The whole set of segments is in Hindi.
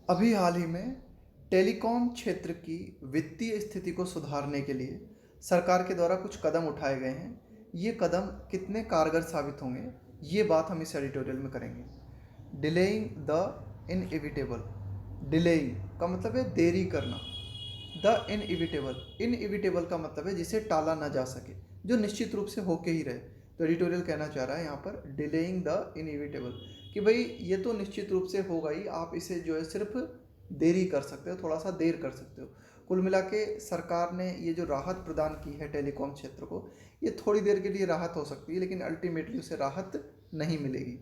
अभी हाल ही में टेलीकॉम क्षेत्र की वित्तीय स्थिति को सुधारने के लिए सरकार के द्वारा कुछ कदम उठाए गए हैं। ये कदम कितने कारगर साबित होंगे, ये बात हम इस एडिटोरियल में करेंगे। Delaying the inevitable. डिलेइंग का मतलब है देरी करना। द इनएविटेबल, इनएविटेबल का मतलब है जिसे टाला ना जा सके, जो निश्चित रूप से होके ही रहे। तो एडिटोरियल कहना चाह रहा है यहाँ पर डिलेइंग द इनएविटेबल, कि भाई ये तो निश्चित रूप से होगा ही, आप इसे जो है सिर्फ देरी कर सकते हो, थोड़ा सा देर कर सकते हो। कुल मिला के सरकार ने ये जो राहत प्रदान की है टेलीकॉम क्षेत्र को, ये थोड़ी देर के लिए राहत हो सकती है, लेकिन अल्टीमेटली उसे राहत नहीं मिलेगी।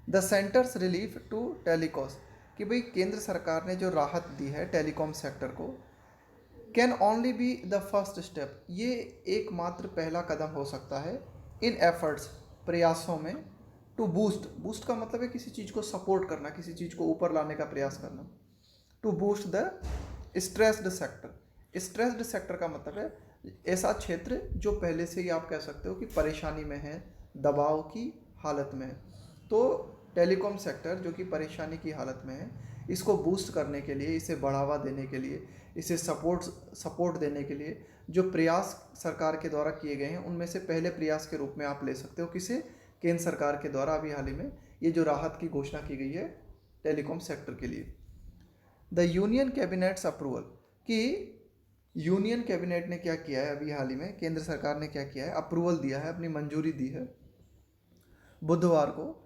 द सेंटर्स रिलीफ टू टेलीकॉस, कि भाई केंद्र सरकार ने जो राहत दी है टेलीकॉम सेक्टर को, can only be the first step, ये एकमात्र पहला कदम हो सकता है इन एफर्ट्स, प्रयासों में, टू बूस्ट, बूस्ट का मतलब है किसी चीज़ को सपोर्ट करना, किसी चीज़ को ऊपर लाने का प्रयास करना। To boost the stressed sector, stressed sector का मतलब है ऐसा क्षेत्र जो पहले से ही आप कह सकते हो कि परेशानी में है, दबाव की हालत में है। तो टेलीकॉम सेक्टर जो कि परेशानी की हालत में है, इसको बूस्ट करने के लिए, इसे बढ़ावा देने के लिए, इसे सपोर्ट देने के लिए जो प्रयास सरकार के द्वारा किए गए हैं, उनमें से पहले प्रयास के रूप में आप ले सकते हो किसे, केंद्र सरकार के द्वारा अभी हाल ही में ये जो राहत की घोषणा की गई है टेलीकॉम सेक्टर के लिए। द यूनियन कैबिनेट्स अप्रूवल, कि यूनियन कैबिनेट ने क्या किया है अभी हाल ही में, केंद्र सरकार ने क्या किया है, अप्रूवल दिया है, अपनी मंजूरी दी है बुधवार को,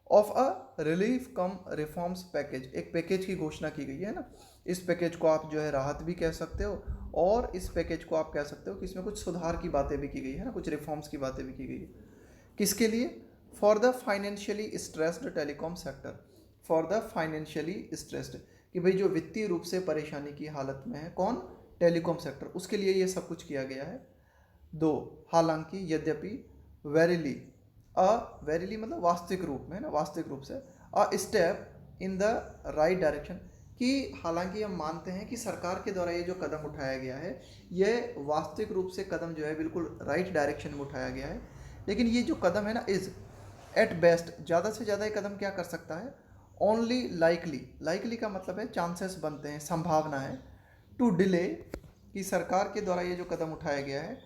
of a relief come reforms package, एक पैकेज की घोषणा की गई है ना। इस पैकेज को आप जो है राहत भी कह सकते हो, और इस पैकेज को आप कह सकते हो कि इसमें कुछ सुधार की बातें भी की गई है ना, कुछ रिफॉर्म्स की बातें भी की गई है। किसके लिए? For the financially stressed telecom sector, for the financially stressed, कि भाई जो वित्तीय रूप से परेशानी की हालत में है, कौन? टेलीकॉम सेक्टर, उसके लिए ये सब कुछ किया गया है। दो, हालांकि, यद्यपि, वेरिली, अ वेरिली मतलब वास्तविक रूप में है ना, वास्तविक रूप से, a step in the right direction, कि हालांकि हम मानते हैं कि सरकार के द्वारा ये जो कदम उठाया गया है, ये वास्तविक रूप से कदम जो है बिल्कुल राइट डायरेक्शन में उठाया गया है, लेकिन ये जो कदम है ना, इज़ एट बेस्ट, ज़्यादा से ज़्यादा ये कदम क्या कर सकता है, ओनली लाइकली, लाइकली का मतलब है चांसेस बनते हैं, संभावना है, टू डिले, कि सरकार के द्वारा ये जो कदम उठाया गया है,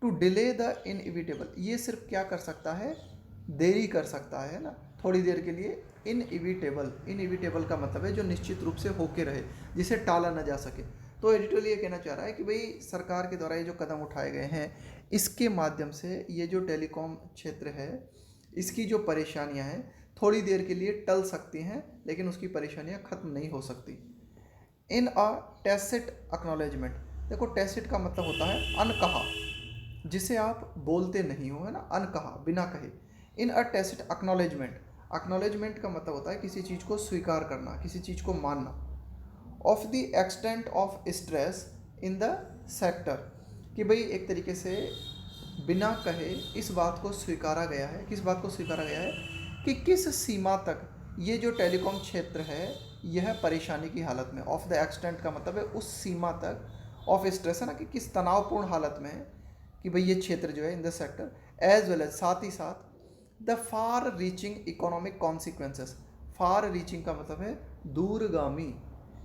टू डिले द इनएविटेबल, ये सिर्फ क्या कर सकता है, देरी कर सकता है ना, थोड़ी देर के लिए। इनएविटेबल, इनएविटेबल का मतलब है जो निश्चित रूप से होके रहे, जिसे टाला ना जा सके। तो एडिटोरियल ये कहना चाह रहा है कि भाई सरकार के द्वारा ये जो कदम उठाए गए हैं, इसके माध्यम से ये जो टेलीकॉम क्षेत्र है, इसकी जो परेशानियां हैं थोड़ी देर के लिए टल सकती हैं, लेकिन उसकी परेशानियां खत्म नहीं हो सकती। इन अ टैसिट एक्नॉलेजमेंट, देखो टैसिट का मतलब होता है अनकहा, जिसे आप बोलते नहीं हो, है ना, अनकहा, बिना कहे। इन अ टैसिट एक्नॉलेजमेंट, एक्नॉलेजमेंट का मतलब होता है किसी चीज़ को स्वीकार करना, किसी चीज़ को मानना। Of the extent of stress in the sector, कि भाई एक तरीके से बिना कहे इस बात को स्वीकारा गया है, किस बात को स्वीकारा गया है, कि किस सीमा तक ये जो टेलीकॉम क्षेत्र है यह परेशानी की हालत में, ऑफ द एक्सटेंट का मतलब है उस सीमा तक, ऑफ स्ट्रेस है ना, कि किस तनावपूर्ण हालत में है, कि भाई ये क्षेत्र जो है in the sector, as well as, साथ ही साथ, the far reaching economic consequences, far reaching का मतलब है दूरगामी,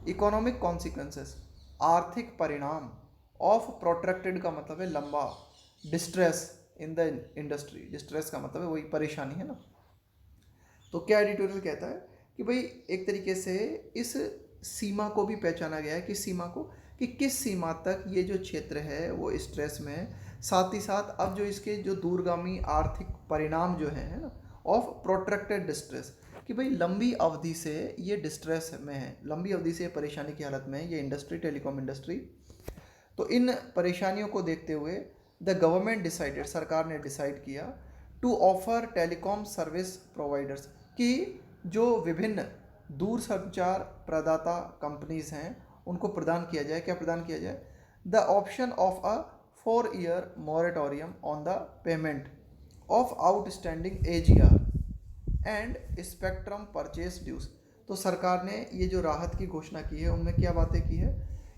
इकोनॉमिक कॉन्सिक्वेंसेस, आर्थिक परिणाम, ऑफ प्रोट्रैक्टेड का मतलब है लंबा, distress in the industry, distress का मतलब है वही परेशानी है ना। तो क्या एडिटोरियल कहता है कि भाई एक तरीके से इस सीमा को भी पहचाना गया है, किस सीमा को, कि किस सीमा तक ये जो क्षेत्र है वो स्ट्रेस में है, साथ ही साथ अब जो इसके जो दूरगामी आर्थिक परिणाम जो है ना, ऑफ प्रोट्रैक्टेड डिस्ट्रेस, कि भाई लंबी अवधि से ये डिस्ट्रेस में है, लंबी अवधि से परेशानी की हालत में है ये इंडस्ट्री, टेलीकॉम इंडस्ट्री। तो इन परेशानियों को देखते हुए द गवर्नमेंट डिसाइडेड, सरकार ने डिसाइड किया, to offer telecom service providers, कि जो विभिन्न दूर संचार प्रदाता कंपनीज हैं उनको प्रदान किया जाए, क्या प्रदान किया जाए, the option of a 4 year moratorium on the payment of outstanding AGR and spectrum purchase dues. तो सरकार ने ये जो राहत की घोषणा की है उनमें क्या बातें की है,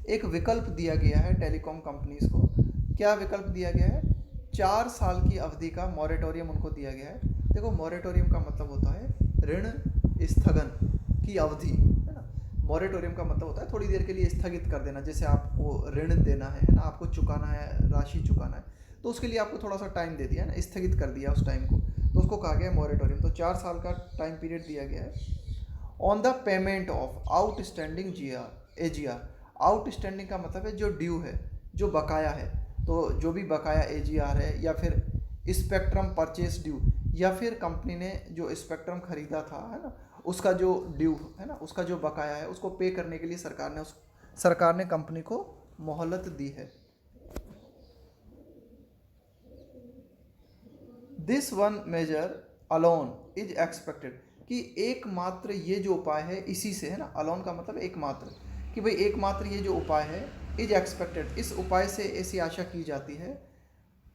एक विकल्प दिया गया है टेलीकॉम कंपनीज को, क्या विकल्प दिया गया है, 4 साल की अवधि का मॉरेटोरियम उनको दिया गया है। देखो मॉरेटोरियम का मतलब होता है ऋण स्थगन की अवधि, है ना। मॉरेटोरियम का मतलब होता है थोड़ी देर के लिए स्थगित कर देना, जैसे आपको ऋण देना है ना, आपको चुकाना है, राशि चुकाना है, तो उसके लिए आपको थोड़ा सा टाइम दे दिया है ना, स्थगित कर दिया उस टाइम को, तो उसको कहा गया है मॉरेटोरियम। तो 4 साल का टाइम पीरियड दिया गया है। On the payment of outstanding AGR। Outstanding का मतलब है जो ड्यू है, जो बकाया है, तो जो भी बकाया AGR है या फिर स्पेक्ट्रम परचेज ड्यू, या फिर कंपनी ने जो स्पेक्ट्रम खरीदा था है ना, उसका जो ड्यू है ना, उसका जो बकाया है, उसको पे करने के लिए सरकार ने कंपनी को मोहलत दी है। This one measure alone is expected, कि एकमात्र ये जो उपाय है इसी से है ना, अलोन का मतलब एकमात्र, कि भाई एकमात्र ये जो उपाय है, इज एक्सपेक्टेड, इस उपाय से ऐसी आशा की जाती है,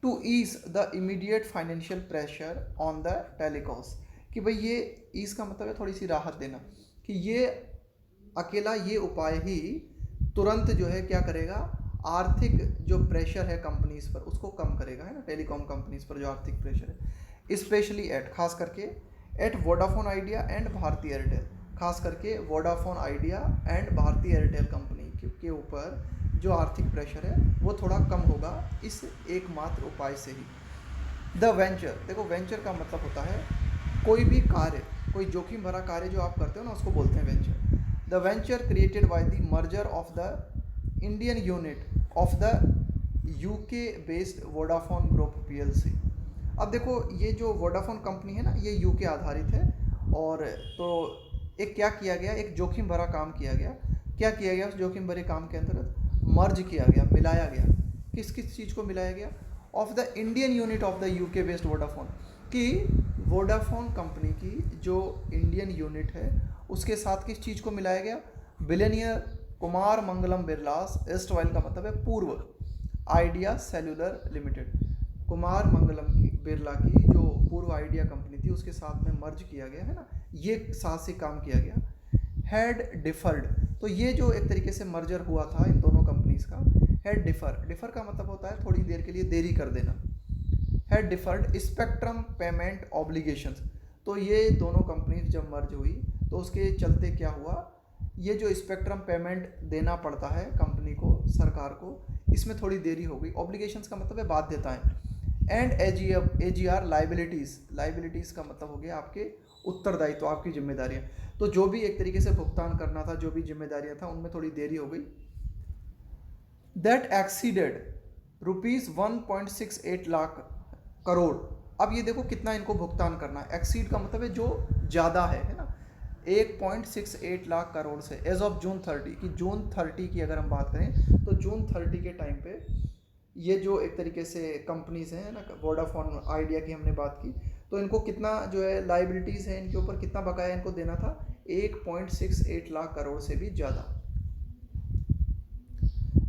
to ease the immediate financial pressure on the telcos, कि भाई ये ईज का मतलब है थोड़ी सी राहत देना, कि ये अकेला ये उपाय ही तुरंत जो है क्या करेगा, आर्थिक जो प्रेशर है कंपनीज पर उसको कम करेगा है ना, टेलीकॉम कंपनीज पर जो आर्थिक प्रेशर है, स्पेशली एट, खास करके at Vodafone Idea and Bharti Airtel, खास करके Vodafone Idea and Bharti Airtel company के ऊपर जो आर्थिक प्रेशर है वो थोड़ा कम होगा इस एकमात्र उपाय से ही। द वेंचर, देखो वेंचर का मतलब होता है कोई भी कार्य, कोई जोखिम भरा कार्य जो आप करते हो ना, उसको बोलते हैं venture. The venture created by the merger of the Indian unit of the UK based Vodafone group PLC। अब देखो ये जो वोडाफोन कंपनी है ना, ये UK आधारित है, और तो एक क्या किया गया, एक जोखिम भरा काम किया गया। क्या किया गया उस जोखिम भरे काम के अंतर्गत, मर्ज किया गया, मिलाया गया। किस किस चीज़ को मिलाया गया, of the Indian unit of the UK based Vodafone, कि वोडाफोन कंपनी की जो इंडियन यूनिट है उसके साथ किस चीज़ को मिलाया गया, बिलियनियर कुमार मंगलम बिरलास एस्टवाइल का मतलब है पूर्व idea cellular limited, Kumar Mangalam की बिरला की जो पूर्व आइडिया कंपनी थी उसके साथ में मर्ज किया गया है ना, ये साथ से काम किया गया। हैड डिफर्ड, तो ये जो एक तरीके से मर्जर हुआ था इन दोनों कंपनीज का, हैड डिफर का मतलब होता है थोड़ी देर के लिए देरी कर देना। Had deferred spectrum payment obligations, तो ये दोनों कंपनीज जब मर्ज हुई तो उसके चलते क्या हुआ, ये जो स्पेक्ट्रम पेमेंट देना पड़ता है कंपनी को, सरकार को, इसमें थोड़ी देरी हो गई। ऑब्लिगेशंस का मतलब है बाध्यताएं। एंड AGR लाइबिलिटीज़ का मतलब हो गया आपके उत्तरदायित्व, आपकी जिम्मेदारियां। तो जो भी एक तरीके से भुगतान करना था, जो भी जिम्मेदारियां था, उनमें थोड़ी देरी हो गई। That exceeded ₹1.68 lakh crore. अब ये देखो कितना इनको भुगतान करना है, एक्सीड का मतलब है जो ज़्यादा है ना, 1.68 लाख करोड़ से एज ऑफ जून 30, कि जून 30 की अगर हम बात करें तो जून 30 के टाइम पे ये जो एक तरीके से कंपनीज हैं ना, वोडाफोन आइडिया की हमने बात की, तो इनको कितना जो है लाइबिलिटीज़ है, इनके ऊपर कितना बकाया इनको देना था, 1.68 लाख करोड़ से भी ज़्यादा।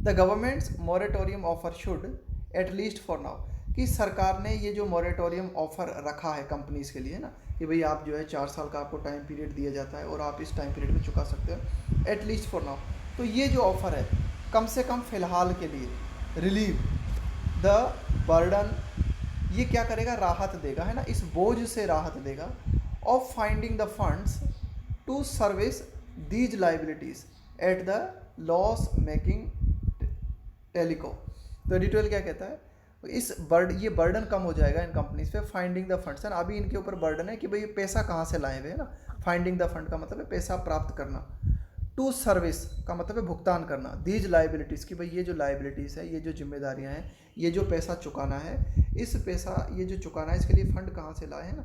The governments moratorium offer should at least for now, कि सरकार ने ये जो मॉरेटोरियम ऑफर रखा है कंपनीज के लिए ना, कि भाई आप जो है 4 साल का आपको टाइम पीरियड दिया जाता है और आप इस टाइम पीरियड में चुका सकते हो, एट लीस्ट फॉर नाउ। तो ये जो ऑफर है कम से कम फ़िलहाल के लिए, रिलीव द बर्डन, ये क्या करेगा, राहत देगा है ना, इस बोझ से राहत देगा, of finding the funds to service these liabilities at the loss making telecom. तो एडिटोरियल क्या कहता है, ये बर्डन कम हो जाएगा इन कंपनीज पे, फाइंडिंग द फंड्स है ना, अभी इनके ऊपर बर्डन है कि भाई पैसा कहाँ से लाए हुए है ना, फाइंडिंग द फंड का मतलब है पैसा प्राप्त करना, टू सर्विस का मतलब है भुगतान करना, दीज लाइबिलिटीज़, की भाई ये जो लाइबिलिटीज़ है, ये जो जिम्मेदारियां हैं, ये जो पैसा चुकाना है, इस पैसा ये जो चुकाना है इसके लिए फंड कहाँ से लाए हैं ना,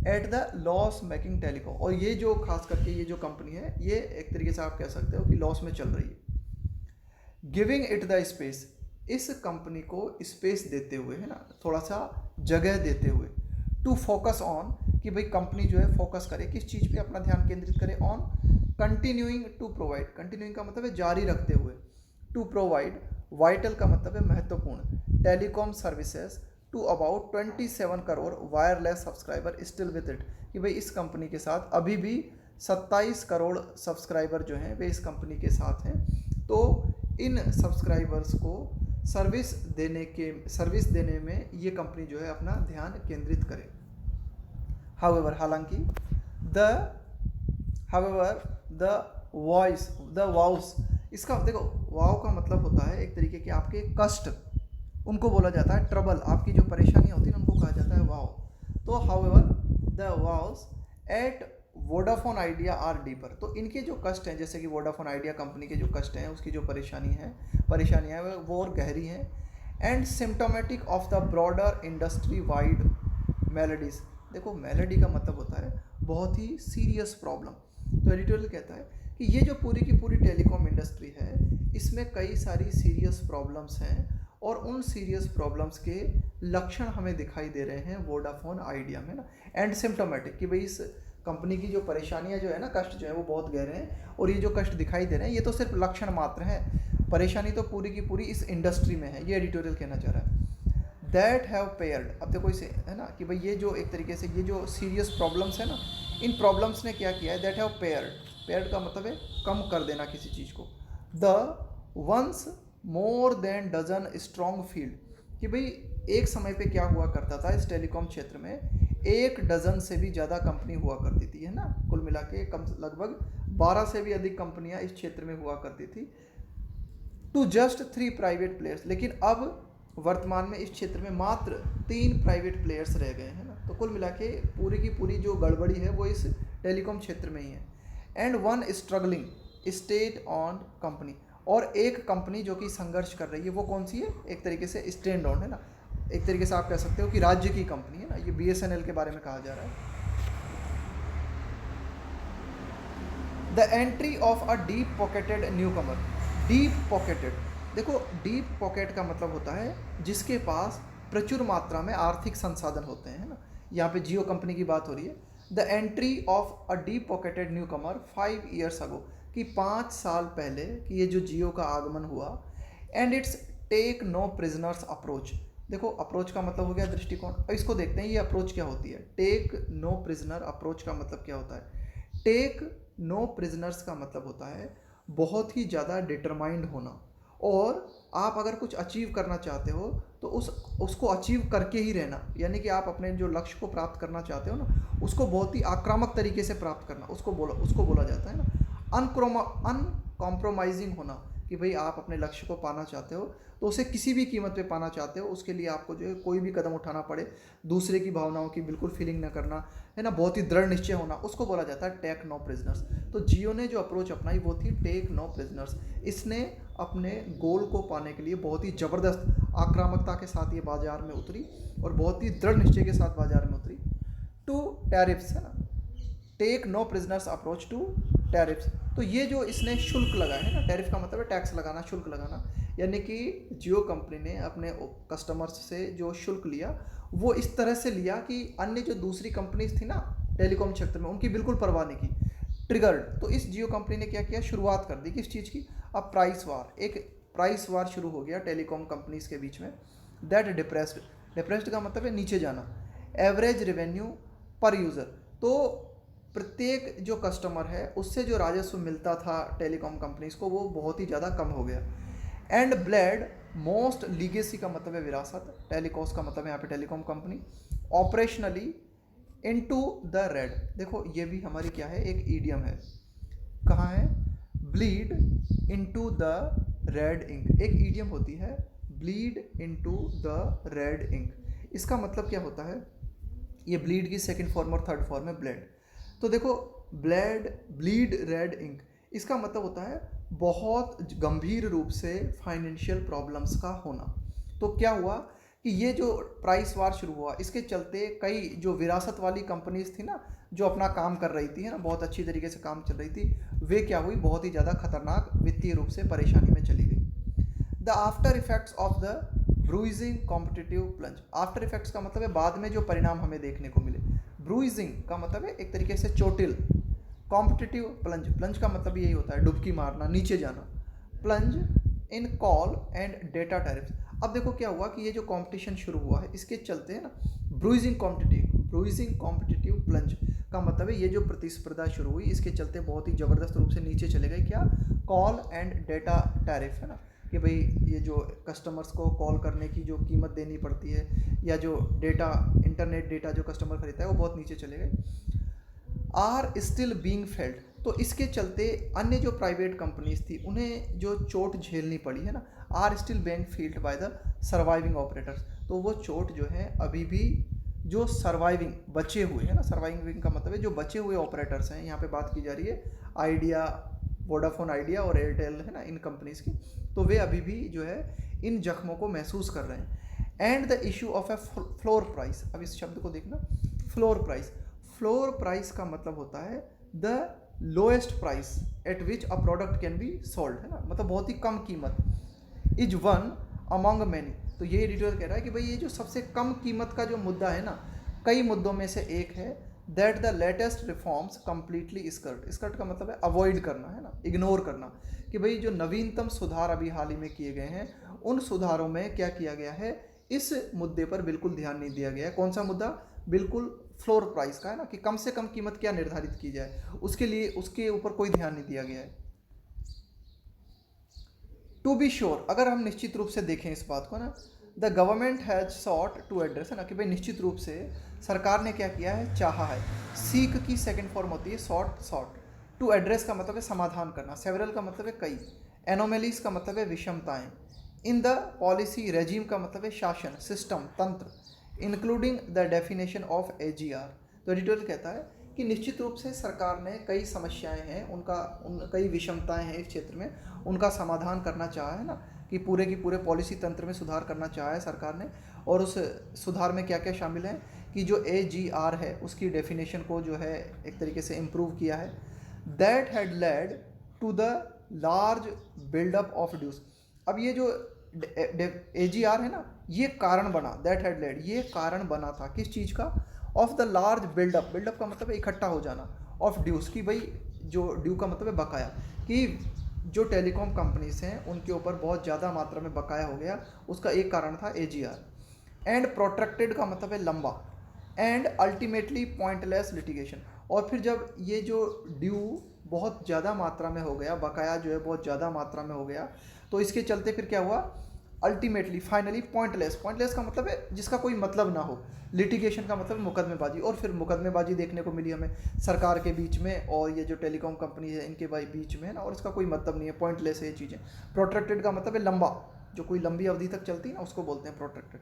eight the loss making telecom. और ये जो खास करके ये जो कंपनी है ये एक तरीके से आप कह सकते हो कि लॉस में चल रही है। गिविंग इट द स्पेस, इस कंपनी को स्पेस देते हुए है ना, थोड़ा सा जगह देते हुए, टू फोकस ऑन, कि भाई कंपनी जो है फोकस करे किस चीज़ पे अपना ध्यान केंद्रित करे, on continuing to provide, continuing का मतलब है जारी रखते हुए, टू प्रोवाइड, वाइटल का मतलब है महत्वपूर्ण, telecom services to about 27 crore wireless subscriber still with it, कि भाई इस कंपनी के साथ अभी भी 27 करोड़ सब्सक्राइबर जो हैं वे इस कंपनी के साथ हैं, तो इन सब्सक्राइबर्स को सर्विस देने में ये कंपनी जो है अपना ध्यान केंद्रित करे। हाउएवर, हालांकि द वॉइस, द वाउस, इसका देखो वाव का मतलब होता है एक तरीके के आपके कष्ट, उनको बोला जाता है ट्रबल, आपकी जो परेशानियाँ होती हैं उनको कहा जाता है वाव। तो however the woes at Vodafone Idea are deeper, तो इनके जो कष्ट हैं, जैसे कि वोडाफोन आइडिया कंपनी के जो कष्ट हैं, उसकी जो परेशानियाँ हैं वो और गहरी हैं, and symptomatic of the broader industry wide melodies. देखो मेलेडी का मतलब होता है बहुत ही सीरियस प्रॉब्लम। तो एडिटोरियल कहता है कि ये जो पूरी की पूरी टेलीकॉम इंडस्ट्री है, इसमें कई सारी सीरियस प्रॉब्लम्स हैं, और उन सीरियस प्रॉब्लम्स के लक्षण हमें दिखाई दे रहे हैं वोडाफोन आइडिया में ना। एंड सिम्टोमेटिक, कि भाई इस कंपनी की जो परेशानियां जो है ना, कष्ट जो है वो बहुत गहरे हैं, और ये जो कष्ट दिखाई दे रहे हैं ये तो सिर्फ लक्षण मात्र हैं, परेशानी तो पूरी की पूरी इस इंडस्ट्री में है, ये एडिटोरियल कहना चाह रहा है। दैट हैव पेयर्ड, अब देखो इसे है ना कि भाई ये जो एक तरीके से ये जो सीरियस प्रॉब्लम्स है ना, इन प्रॉब्लम्स ने क्या किया है, दैट हैव पेयर्ड, पेयर्ड का मतलब है कम कर देना किसी चीज़ को, the once more than dozen strong field, कि भाई एक समय पे क्या हुआ करता था इस टेलीकॉम क्षेत्र में, 1 डजन से भी ज़्यादा कंपनी हुआ करती थी, है ना, कुल मिला के कम लगभग 12 से भी अधिक कंपनियां इस क्षेत्र में हुआ करती थी, टू जस्ट 3 प्राइवेट प्लेयर्स, लेकिन अब वर्तमान में इस क्षेत्र में मात्र 3 प्राइवेट प्लेयर्स रह गए हैं ना। तो कुल मिला के पूरी की पूरी जो गड़बड़ी है वो इस टेलीकॉम क्षेत्र में ही है। And one struggling state on company, और एक कंपनी जो कि संघर्ष कर रही है वो कौन सी है, एक तरीके से स्टैंड ऑन है ना, एक तरीके से आप कह सकते हो कि राज्य की कंपनी है ना, ये BSNL के बारे में कहा जा रहा है। The entry of a deep pocketed new Qamar, deep pocketed, देखो डीप पॉकेट का मतलब होता है जिसके पास प्रचुर मात्रा में आर्थिक संसाधन होते हैं ना, यहाँ पे जियो कंपनी की बात हो रही है। The entry of a deep pocketed new Qamar 5 years ago, कि 5 साल पहले कि ये जो जियो का आगमन हुआ, and its take no prisoners approach, देखो अप्रोच का मतलब हो गया दृष्टिकोण, अब इसको देखते हैं ये अप्रोच क्या होती है। टेक नो प्रिजनर अप्रोच का मतलब क्या होता है, टेक नो प्रिजनर्स का मतलब होता है बहुत ही ज़्यादा डिटरमाइंड होना, और आप अगर कुछ अचीव करना चाहते हो तो उसको अचीव करके ही रहना, यानी कि आप अपने जो लक्ष्य को प्राप्त करना चाहते हो ना, उसको बहुत ही आक्रामक तरीके से प्राप्त करना, उसको बोला जाता है ना। अनकॉम्प्रोमाइजिंग होना, कि भाई आप अपने लक्ष्य को पाना चाहते हो तो उसे किसी भी कीमत पे पाना चाहते हो, उसके लिए आपको जो है कोई भी कदम उठाना पड़े, दूसरे की भावनाओं की बिल्कुल फीलिंग न करना, है ना, बहुत ही दृढ़ निश्चय होना, उसको बोला जाता है टेक नो प्रिजनर्स। तो जियो ने जो अप्रोच अपनाई वो थी टेक नो प्रिजनर्स, इसने अपने गोल को पाने के लिए बहुत ही ज़बरदस्त आक्रामकता के साथ ये बाजार में उतरी, और बहुत ही दृढ़ निश्चय के साथ बाजार में उतरी। टू टैरिफ्स, है ना, take no prisoners approach to tariffs, तो ये जो इसने शुल्क लगाया है ना, टैरिफ का मतलब है टैक्स लगाना, शुल्क लगाना, यानी कि जियो कंपनी ने अपने कस्टमर्स से जो शुल्क लिया वो इस तरह से लिया कि अन्य जो दूसरी कंपनीज थी ना टेलीकॉम क्षेत्र में उनकी बिल्कुल परवाह नहीं की, ट्रिगर्ड। तो इस जियो कंपनी ने क्या किया, शुरुआत कर दी किस चीज़ की, अब प्राइस वार, एक प्राइस वार शुरू हो गया टेलीकॉम कंपनीज के बीच में। दैट डिप्रेस्ड, डिप्रेस्ड का मतलब है नीचे जाना, एवरेज रेवेन्यू पर यूज़र, तो प्रत्येक जो कस्टमर है उससे जो राजस्व मिलता था टेलीकॉम कंपनीज को वो बहुत ही ज़्यादा कम हो गया। एंड ब्लेड मोस्ट लीगेसी का मतलब है विरासत, टेलीकॉस का मतलब है यहाँ पे telecom company, operationally into the red, देखो ये भी हमारी क्या है, एक ईडियम है, कहाँ है, bleed into the red ink, एक ईडियम होती है bleed into the red ink, इसका मतलब क्या होता है, ये ब्लीड की सेकंड फॉर्म और थर्ड फॉर्म है ब्लेड। तो देखो ब्लीड रेड इंक, इसका मतलब होता है बहुत गंभीर रूप से फाइनेंशियल प्रॉब्लम्स का होना। तो क्या हुआ कि ये जो प्राइस वार शुरू हुआ इसके चलते कई जो विरासत वाली कंपनीज थी ना जो अपना काम कर रही थी, है ना, बहुत अच्छी तरीके से काम चल रही थी, वे क्या हुई, बहुत ही ज़्यादा खतरनाक वित्तीय रूप से परेशानी में चली गई। The after effects of the bruising competitive plunge, after effects का मतलब है बाद में जो परिणाम हमें देखने को मिले, ब्रूइजिंग का मतलब है एक तरीके से चोटिल, कॉम्पिटिटिव प्लंज, प्लंज का मतलब यही होता है डुबकी मारना, नीचे जाना, plunge in call and data tariffs. अब देखो क्या हुआ कि ये जो कंपटीशन शुरू हुआ है इसके चलते है ना, ब्रूइजिंग कॉम्पिटिटिव प्लंज का मतलब है ये जो प्रतिस्पर्धा शुरू हुई इसके चलते बहुत ही ज़बरदस्त रूप से नीचे चले गए, क्या, कॉल एंड डेटा टैरिफ, है ना, कि भाई ये जो कस्टमर्स को कॉल करने की जो कीमत देनी पड़ती है या जो डेटा, इंटरनेट डेटा जो कस्टमर खरीदता है वो बहुत नीचे चले गए। आर स्टिल बीइंग फेल्ट, तो इसके चलते अन्य जो प्राइवेट कंपनीज थी उन्हें जो चोट झेलनी पड़ी है ना, are still being field by the surviving operators. तो वो चोट जो है अभी भी जो सर्वाइविंग बचे हुए हैं ना, सर्वाइविंग का मतलब है जो बचे हुए ऑपरेटर्स हैं, यहाँ पे बात की जा रही है आइडिया, वोडाफोन आइडिया और एयरटेल है ना, इन कंपनीज़ की, तो वे अभी भी जो है इन जख्मों को महसूस कर रहे हैं। And the issue of A floor price, अब इस शब्द को देखना, फ्लोर प्राइस। फ्लोर प्राइस का मतलब होता है the lowest price at which a product can be sold, है ना, मतलब बहुत ही कम कीमत, इज वन अमंग मैनी। तो ये एडिटोरियल कह रहा है कि भाई ये जो सबसे कम कीमत का जो मुद्दा है ना, कई मुद्दों में से एक है, that the latest reforms completely skirt, skirt का मतलब है अवॉइड करना, है ना, इग्नोर करना, कि भाई जो नवीनतम सुधार अभी हाल ही में किए गए हैं उन सुधारों में क्या किया गया है, इस मुद्दे पर बिल्कुल ध्यान नहीं दिया गया है। कौन सा मुद्दा? बिल्कुल फ्लोर प्राइस का, है ना, कि कम से कम कीमत क्या निर्धारित की जाए, उसके लिए उसके ऊपर कोई ध्यान नहीं दिया गया है। टू बी श्योर, अगर हम निश्चित रूप से देखें इस बात को ना, the government has sought to address, है ना, कि भाई निश्चित रूप से सरकार ने क्या किया है, चाहा है। सीक की सेकंड फॉर्म होती है सॉट, सॉट। टू एड्रेस का मतलब है समाधान करना, सेवरल का मतलब है कई, एनोमेलीज का मतलब है विषमताएं, इन द पॉलिसी रेजिम का मतलब है शासन, सिस्टम, तंत्र, including the definition of AGR। तो एडिटोरियल कहता है कि निश्चित रूप से सरकार ने कई समस्याएं हैं, कई विषमताएं हैं इस क्षेत्र में, उनका समाधान करना चाहा है ना, कि पूरे की पूरे पॉलिसी तंत्र में सुधार करना चाहा है सरकार ने। और उस सुधार में क्या क्या शामिल है कि जो AGR है उसकी डेफिनेशन को जो है एक तरीके से इम्प्रूव किया है। That had led to the large buildup of dues. अब ये जो AGR है ना, ये कारण बना, दैट हैड लेड, ये कारण बना था किस चीज़ का, of the large buildup, buildup का मतलब है इकट्ठा हो जाना, ऑफ ड्यूज, की भाई जो ड्यू का मतलब है बकाया, कि जो टेलीकॉम कंपनीज हैं उनके ऊपर बहुत ज़्यादा मात्रा में बकाया हो गया, उसका एक कारण था AGR। एंड प्रोट्रैक्टेड का मतलब है लंबा, एंड अल्टीमेटली पॉइंटलेस लिटिगेशन। और फिर जब ये जो ड्यू बहुत ज़्यादा मात्रा में हो गया, बकाया जो है बहुत ज़्यादा मात्रा में हो गया, तो इसके चलते फिर क्या हुआ, अल्टीमेटली, फाइनली, पॉइंटलेस, पॉइंटलेस का मतलब है जिसका कोई मतलब ना हो, लिटिगेशन का मतलब मुकदमेबाजी, और फिर मुकदमेबाजी देखने को मिली हमें सरकार के बीच में और ये जो टेलीकॉम कंपनी है इनके बीच में, ना, और इसका कोई मतलब नहीं है, पॉइंटलेस है ये चीज़ें। प्रोट्रैक्टेड का मतलब है लंबा, जो कोई लंबी अवधि तक चलती है ना, उसको बोलते हैं protracted.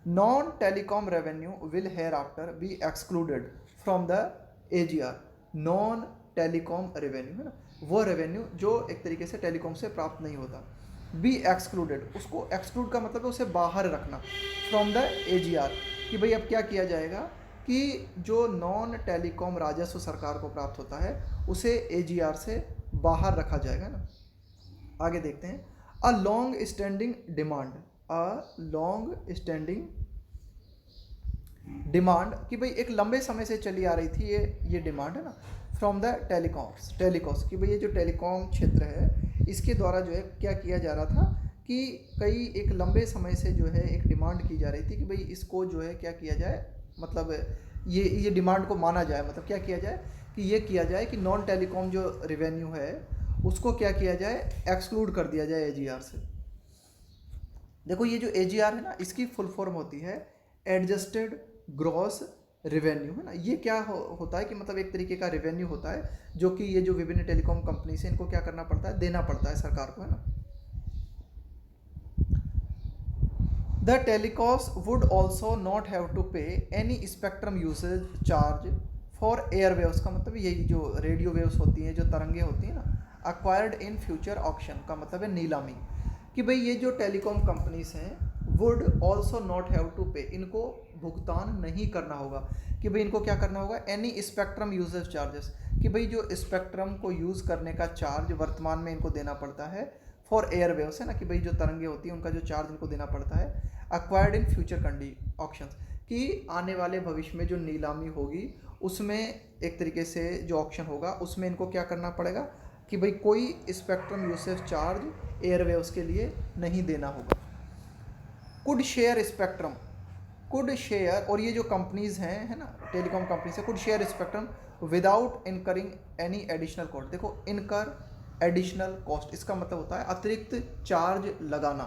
Non telecom revenue will hair after be excluded from the AGR। Non telecom revenue, है ना, वो रेवेन्यू जो एक तरीके से टेलीकॉम से प्राप्त नहीं होता, बी एक्सक्लूडेड, उसको एक्सक्लूड का मतलब है उसे बाहर रखना, फ्रॉम द AGR, कि भाई अब क्या किया जाएगा कि जो नॉन टेलीकॉम राजस्व सरकार को प्राप्त होता है उसे AGR से बाहर रखा जाएगा ना। आगे देखते हैं, a long standing demand, a long standing demand, कि भाई एक लंबे समय से चली आ रही थी ये डिमांड, है ना, फ्रॉम द टेलीकॉम्स, कि भाई ये जो टेलीकॉम क्षेत्र है इसके द्वारा जो है क्या किया जा रहा था कि कई एक लंबे समय से जो है एक डिमांड की जा रही थी कि भाई इसको जो है क्या किया जाए, मतलब ये डिमांड को माना जाए, मतलब क्या किया जाए कि ये किया जाए कि नॉन टेलीकॉम जो रेवेन्यू है उसको क्या किया जाए, एक्सक्लूड कर दिया जाए AGR से। देखो ये जो AGR है ना, इसकी फुल फॉर्म होती है एडजस्टेड ग्रॉस रेवेन्यू, है ना। ये क्या होता है कि मतलब एक तरीके का रेवेन्यू होता है जो कि ये जो विभिन्न टेलीकॉम कंपनी से इनको क्या करना पड़ता है, देना पड़ता है सरकार को, है ना। The telcos would also not have to pay any spectrum usage charge for air waves, का मतलब यही जो रेडियो वेव्स होती हैं, जो तरंगे होती हैं ना, अक्वायर्ड इन फ्यूचर ऑक्शन, का मतलब है नीलामी, कि भाई ये जो टेलीकॉम कंपनीज हैं would also not have to pay, इनको भुगतान नहीं करना होगा, कि भाई इनको क्या करना होगा, एनी स्पेक्ट्रम यूजेज चार्जेस, कि भाई जो स्पेक्ट्रम को यूज़ करने का चार्ज वर्तमान में इनको देना पड़ता है फॉर एयर वेव्स, है ना, कि भाई जो तरंगे होती हैं उनका जो चार्ज इनको देना पड़ता है, अक्वायर्ड इन फ्यूचर ऑक्शंस, कि आने वाले भविष्य में जो नीलामी होगी उसमें एक तरीके से जो ऑक्शन होगा उसमें इनको क्या करना पड़ेगा कि भाई कोई स्पेक्ट्रम यूसेज चार्ज एयरवेव्स के लिए नहीं देना होगा। Could share spectrum, could share, और ये जो कंपनीज हैं, है ना, टेलीकॉम कंपनीज है, could share spectrum without incurring any additional cost. देखो इनकर एडिशनल कॉस्ट, इसका मतलब होता है अतिरिक्त चार्ज लगाना,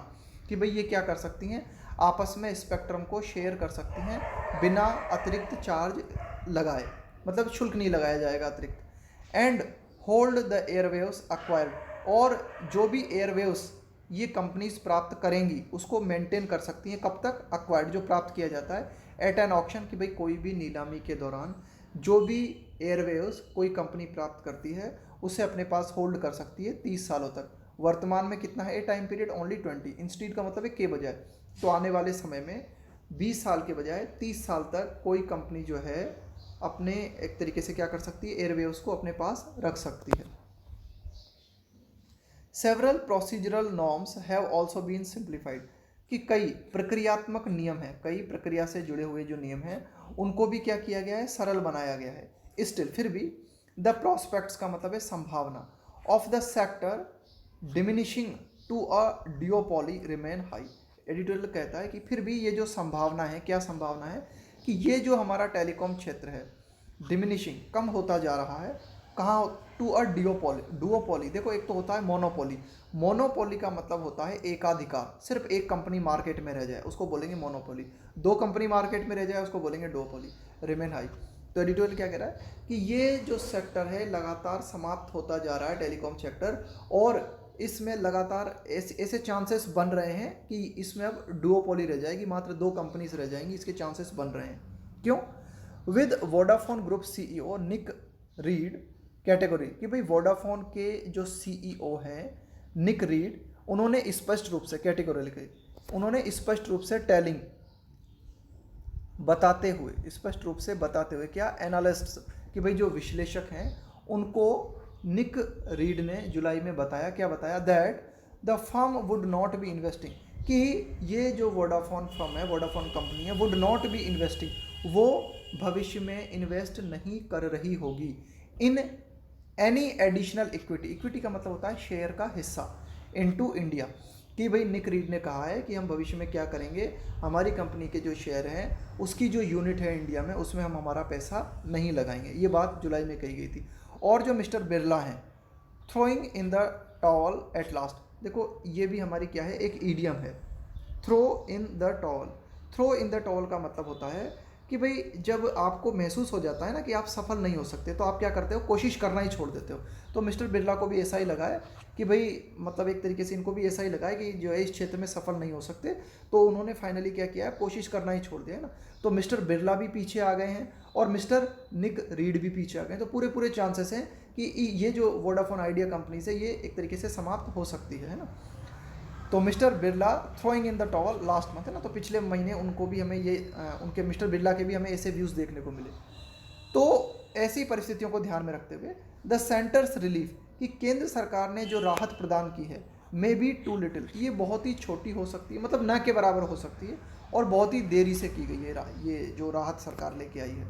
कि भाई ये क्या कर सकती हैं, आपस में स्पेक्ट्रम को शेयर कर सकती हैं बिना अतिरिक्त चार्ज लगाए, मतलब शुल्क नहीं लगाया जाएगा अतिरिक्त। And hold the airwaves acquired, और जो भी एयरवेव्स ये कंपनीज प्राप्त करेंगी उसको मेंटेन कर सकती हैं कब तक, अक्वायर्ड जो प्राप्त किया जाता है एट एन ऑक्शन, कि भाई कोई भी नीलामी के दौरान जो भी एयरवेव्स कोई कंपनी प्राप्त करती है उसे अपने पास होल्ड कर सकती है 30 सालों तक। वर्तमान में कितना है ए टाइम पीरियड, ओनली 20, इंस्टीड का मतलब है के बजाय, तो आने वाले समय में 20 साल के बजाय 30 साल तक कोई कंपनी जो है अपने एक तरीके से क्या कर सकती है, एयरवेव्स को अपने पास रख सकती है। Several procedural norms have also been simplified, कि कई प्रक्रियात्मक नियम हैं, कई प्रक्रिया से जुड़े हुए जो नियम हैं उनको भी क्या किया गया है, सरल बनाया गया है। स्टिल फिर भी द प्रोस्पेक्ट्स का मतलब है संभावना of the sector diminishing to a duopoly remain high. Editorial कहता है कि फिर भी ये जो संभावना है, क्या संभावना है, कि ये जो हमारा टेलीकॉम क्षेत्र है डिमिनिशिंग कम होता जा रहा है, कहाँ, टू अ डिओपोली, डुओपोली, देखो एक तो होता है मोनोपोली, मोनोपोली का मतलब होता है एकाधिकार, सिर्फ एक कंपनी मार्केट में रह जाए उसको बोलेंगे मोनोपोली, दो कंपनी मार्केट में रह जाए उसको बोलेंगे डुओपोली, रिमेन हाई। तो एडिटोरियल क्या कह रहा है कि ये जो सेक्टर है लगातार समाप्त होता जा रहा है टेलीकॉम सेक्टर, और इसमें लगातार ऐसे चांसेस बन रहे हैं कि इसमें अब डुओपोली रह जाएगी, मात्र दो कंपनीज रह जाएंगी, इसके चांसेस बन रहे हैं। क्यों? With Vodafone group CEO Nick Read category, कि भाई वोडाफोन के जो सीईओ हैं निक रीड, उन्होंने स्पष्ट रूप से कैटेगरी लिखी, उन्होंने स्पष्ट रूप से टेलिंग बताते हुए, स्पष्ट रूप से बताते हुए क्या, एनालिस्ट्स, कि भाई जो विश्लेषक हैं उनको निक रीड ने जुलाई में बताया, क्या बताया, that the firm would not be investing, कि ये जो वोडाफोन फर्म है, वोडाफोन कंपनी है, वुड नॉट बी इन्वेस्टिंग, वो भविष्य में इन्वेस्ट नहीं कर रही होगी in any additional equity, equity का मतलब होता है शेयर का हिस्सा, इनटू इंडिया, कि भाई निक रीड ने कहा है कि हम भविष्य में क्या करेंगे, हमारी कंपनी के जो शेयर हैं उसकी जो यूनिट है इंडिया में उसमें हम हमारा पैसा नहीं लगाएंगे, ये बात जुलाई में कही गई थी। और जो मिस्टर बिरला हैं, throwing in the towel at last, देखो ये भी हमारी क्या है, एक ईडियम है, throw in the towel, throw in the towel का मतलब होता है कि भाई जब आपको महसूस हो जाता है ना कि आप सफल नहीं हो सकते तो आप क्या करते हो, कोशिश करना ही छोड़ देते हो। तो मिस्टर बिरला को भी ऐसा ही लगा है कि भाई मतलब एक तरीके से इनको भी ऐसा ही लगा है कि जो है इस क्षेत्र में सफल नहीं हो सकते, तो उन्होंने फाइनली क्या किया है, कोशिश करना ही छोड़ दिया है ना। तो मिस्टर बिरला भी पीछे आ गए हैं और मिस्टर निक रीड भी पीछे आ गए हैं, तो पूरे पूरे चांसेस हैं कि ये जो वोडाफोन आइडिया कंपनी से ये एक तरीके से समाप्त हो सकती है ना। तो mister Birla throwing in the towel last month है ना, तो पिछले महीने उनको भी हमें ये उनके मिस्टर बिरला के भी हमें ऐसे व्यूज़ देखने को मिले। तो ऐसी परिस्थितियों को ध्यान में रखते हुए द सेंटर्स रिलीफ, कि केंद्र सरकार ने जो राहत प्रदान की है, मे बी टू लिटिल, ये बहुत ही छोटी हो सकती है, मतलब न के बराबर हो सकती है, और बहुत ही देरी से की गई है ये जो राहत सरकार लेके आई है।